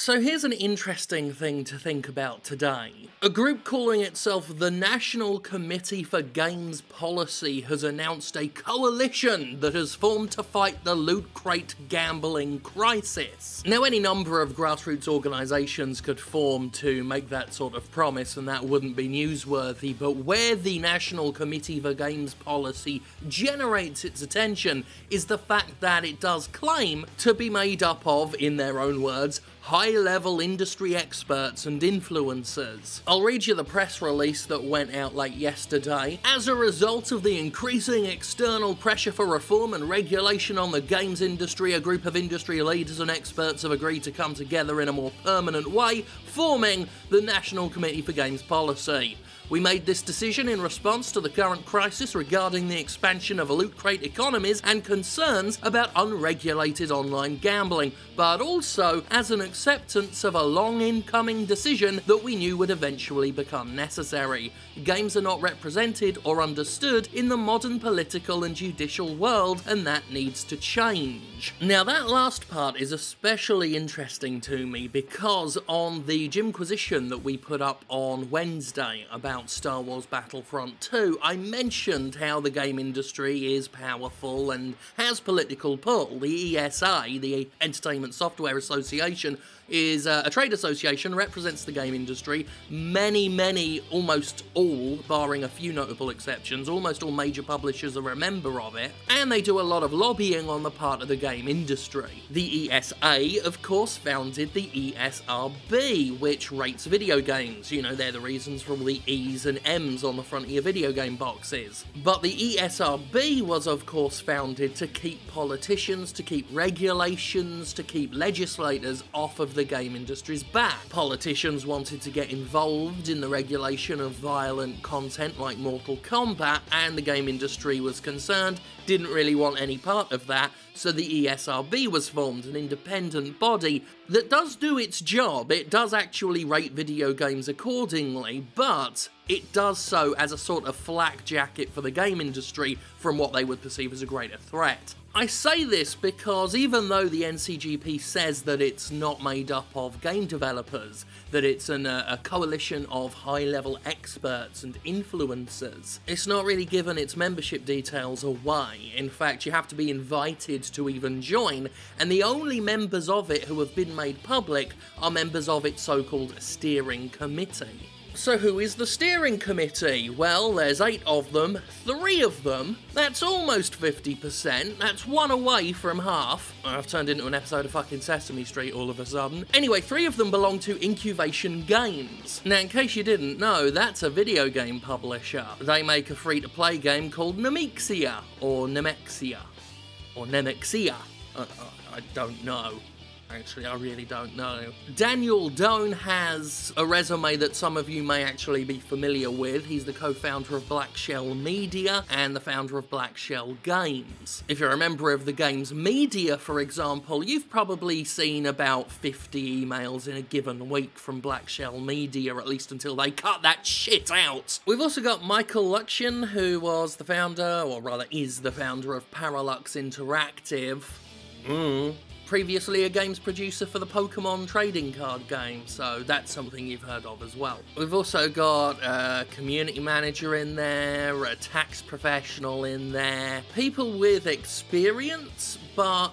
So here's an interesting thing to think about today. A group calling itself the National Committee for Games Policy has announced a coalition that has formed to fight the loot crate gambling crisis. Now, any number of grassroots organisations could form to make that sort of promise, and that wouldn't be newsworthy, but where the National Committee for Games Policy generates its attention is the fact that it does claim to be made up of, in their own words, high-level industry experts and influencers. I'll read you the press release that went out late yesterday. As a result of the increasing external pressure for reform and regulation on the games industry, a group of industry leaders and experts have agreed to come together in a more permanent way, forming the National Committee for Games Policy. We made this decision in response to the current crisis regarding the expansion of loot crate economies and concerns about unregulated online gambling, but also as an acceptance of a long-incoming decision that we knew would eventually become necessary. Games are not represented or understood in the modern political and judicial world, and that needs to change. Now, that last part is especially interesting to me because on the Jimquisition that we put up on Wednesday about Star Wars Battlefront 2, I mentioned how the game industry is powerful and has political pull. The ESA, the Entertainment Software Association, is a trade association, represents the game industry. Many, almost all, barring a few notable exceptions, almost all major publishers are a member of it, and they do a lot of lobbying on the part of the game industry. The ESA, of course, founded the ESRB, which rates video games. You know, they're the reasons for all the E's and M's on the front of your video game boxes. But the ESRB was, of course, founded to keep politicians, to keep regulations, to keep legislators off of the game industry's back. Politicians wanted to get involved in the regulation of violent content like Mortal Kombat, and the game industry was concerned, didn't really want any part of that, so the ESRB was formed, an independent body that does do its job. It does actually rate video games accordingly, but it does so as a sort of flak jacket for the game industry from what they would perceive as a greater threat. I say this because even though the NCGP says that it's not made up of game developers, that it's a coalition of high-level experts and influencers, it's not really given its membership details away. In fact, you have to be invited to even join, and the only members of it who have been made public are members of its so-called steering committee. So who is the steering committee? Well, there's 8 of them. 3 of them, that's almost 50%. That's 1 away from half. I've turned into an episode of fucking Sesame Street all of a sudden. Anyway, 3 of them belong to Incubation Games. Now, in case you didn't know, that's a video game publisher. They make a free-to-play game called Nemexia, or Nemexia, or Nemexia. I don't know. Actually, I really don't know. Daniel Doan has a resume that some of you may actually be familiar with. He's the co-founder of Black Shell Media and the founder of Black Shell Games. If you're a member of the game's media, for example, you've probably seen about 50 emails in a given week from Black Shell Media, at least until they cut that shit out. We've also got Michael Lutshin, who was the founder, or rather is the founder of Parallax Interactive. Previously a games producer for the Pokemon trading card game, so that's something you've heard of as well. We've also got a community manager in there, a tax professional in there, people with experience, but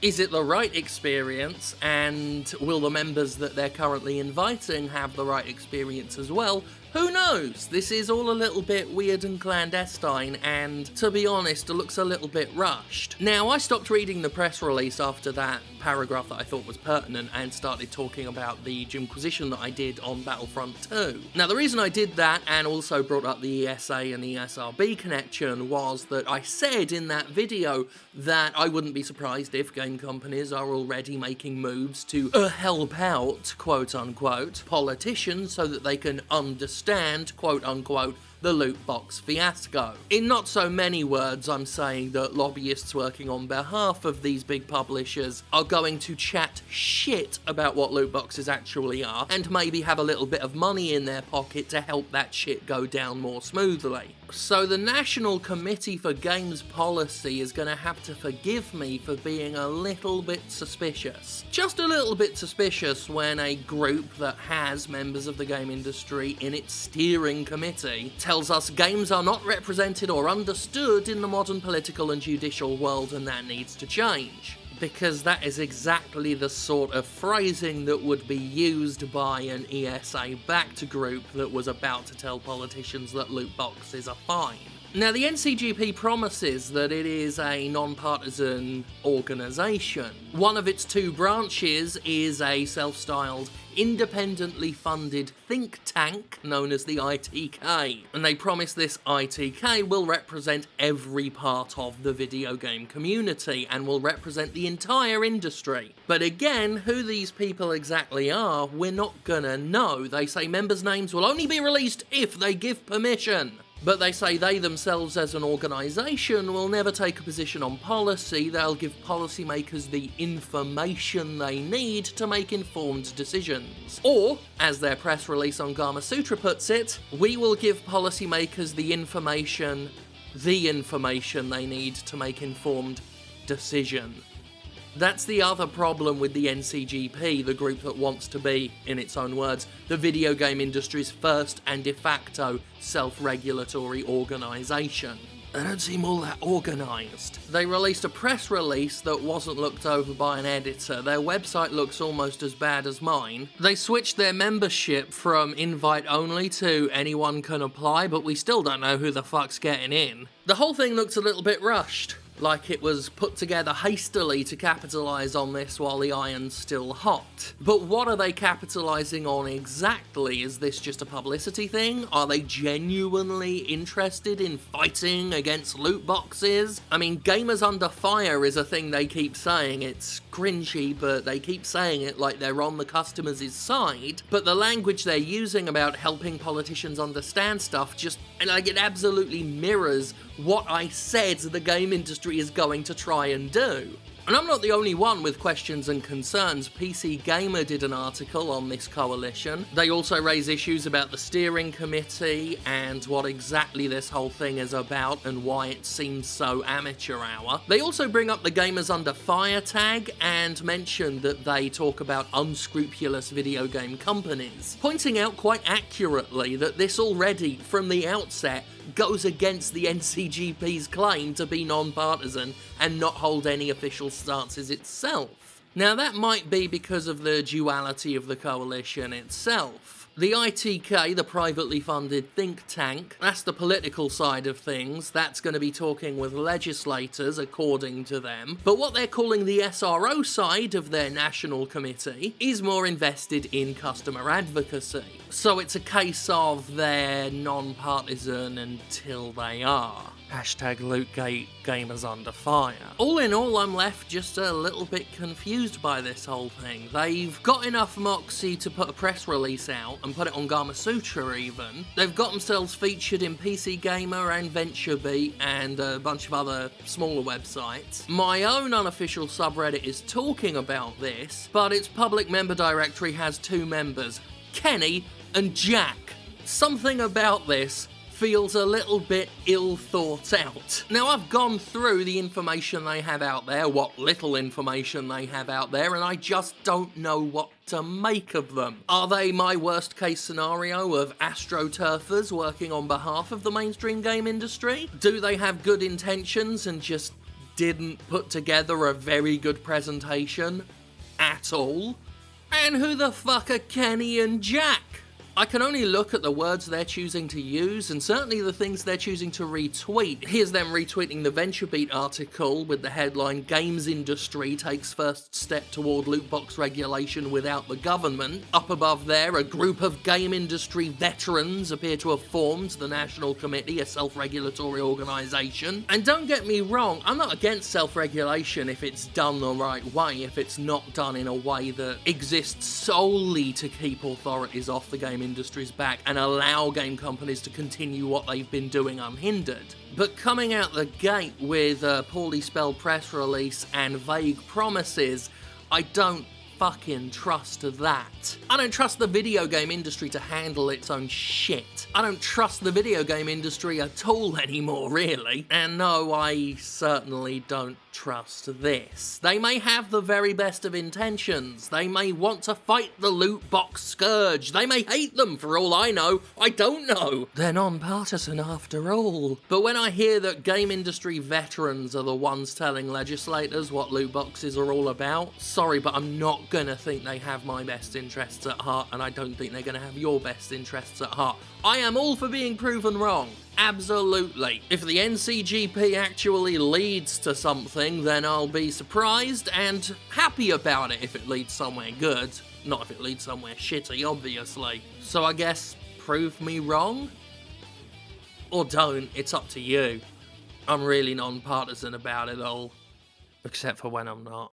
is it the right experience, and will the members that they're currently inviting have the right experience as well? Who knows? This is all a little bit weird and clandestine, and to be honest, it looks a little bit rushed. Now, I stopped reading the press release after that paragraph that I thought was pertinent and started talking about the Jimquisition that I did on Battlefront 2. Now, the reason I did that, and also brought up the ESA and ESRB connection, was that I said in that video that I wouldn't be surprised if game companies are already making moves to help out, quote-unquote, politicians so that they can understand, quote-unquote, the loot box fiasco. In not so many words, I'm saying that lobbyists working on behalf of these big publishers are going to chat shit about what loot boxes actually are, and maybe have a little bit of money in their pocket to help that shit go down more smoothly. So the National Committee for Games Policy is going to have to forgive me for being a little bit suspicious. Just a little bit suspicious when a group that has members of the game industry in its steering committee tells us games are not represented or understood in the modern political and judicial world, and that needs to change. Because that is exactly the sort of phrasing that would be used by an ESA-backed group that was about to tell politicians that loot boxes are fine. Now, the NCGP promises that it is a non-partisan organisation. One of its two branches is a self-styled, independently funded think tank known as the ITK, and they promise this ITK will represent every part of the video game community and will represent the entire industry. But again, who these people exactly are, we're not gonna know. They say members' names will only be released if they give permission. But they say they themselves as an organisation will never take a position on policy. They'll give policymakers the information they need to make informed decisions. Or, as their press release on Gamasutra puts it, we will give policymakers the information they need to make informed decision. That's the other problem with the NCGP, the group that wants to be, in its own words, the video game industry's first and de facto self-regulatory organisation. They don't seem all that organised. They released a press release that wasn't looked over by an editor. Their website looks almost as bad as mine. They switched their membership from invite only to anyone can apply, but we still don't know who the fuck's getting in. The whole thing looks a little bit rushed. Like it was put together hastily to capitalise on this while the iron's still hot. But what are they capitalising on exactly? Is this just a publicity thing? Are they genuinely interested in fighting against loot boxes? I mean, Gamers Under Fire is a thing they keep saying. It's cringy, but they keep saying it like they're on the customers' side. But the language they're using about helping politicians understand stuff just, like, it absolutely mirrors what I said the game industry is going to try and do. And I'm not the only one with questions and concerns. PC Gamer did an article on this coalition. They also raise issues about the steering committee and what exactly this whole thing is about and why it seems so amateur hour. They also bring up the Gamers Under Fire tag and mention that they talk about unscrupulous video game companies, pointing out quite accurately that this already, from the outset, goes against the NCGP's claim to be non-partisan and not hold any official stances itself. Now, that might be because of the duality of the coalition itself. The ITK, the privately funded think tank, that's the political side of things. That's going to be talking with legislators, according to them. But what they're calling the SRO side of their national committee is more invested in customer advocacy. So it's a case of they're non-partisan until they are. Hashtag Lootgate Gamers Under Fire. All in all, I'm left just a little bit confused by this whole thing. They've got enough moxie to put a press release out and put it on Gamasutra even. They've got themselves featured in PC Gamer and VentureBeat and a bunch of other smaller websites. My own unofficial subreddit is talking about this, but its public member directory has two members, Kenny and Jack. Something about this feels a little bit ill thought out. Now, I've gone through the information they have out there, what little information they have out there, and I just don't know what to make of them. Are they my worst case scenario of astroturfers working on behalf of the mainstream game industry? Do they have good intentions and just didn't put together a very good presentation at all? And who the fuck are Kenny and Jack? I can only look at the words they're choosing to use, and certainly the things they're choosing to retweet. Here's them retweeting the VentureBeat article with the headline, "Games Industry Takes First Step Toward Loot Box Regulation Without the Government." Up above there, a group of game industry veterans appear to have formed the National Committee, a self-regulatory organisation. And don't get me wrong, I'm not against self-regulation if it's done the right way, if it's not done in a way that exists solely to keep authorities off the game industry's back and allow game companies to continue what they've been doing unhindered. But coming out the gate with a poorly spelled press release and vague promises, I don't fucking trust that. I don't trust the video game industry to handle its own shit. I don't trust the video game industry at all anymore, really. And no, I certainly don't trust this. They may have the very best of intentions. They may want to fight the loot box scourge. They may hate them for all I know. I don't know. They're non-partisan after all. But when I hear that game industry veterans are the ones telling legislators what loot boxes are all about, sorry, but I'm not gonna think they have my best interests at heart, and I don't think they're gonna have your best interests at heart. I am all for being proven wrong. Absolutely. If the NCGP actually leads to something, then I'll be surprised and happy about it if it leads somewhere good. Not if it leads somewhere shitty, obviously. So I guess, prove me wrong? Or don't, it's up to you. I'm really non-partisan about it all. Except for when I'm not.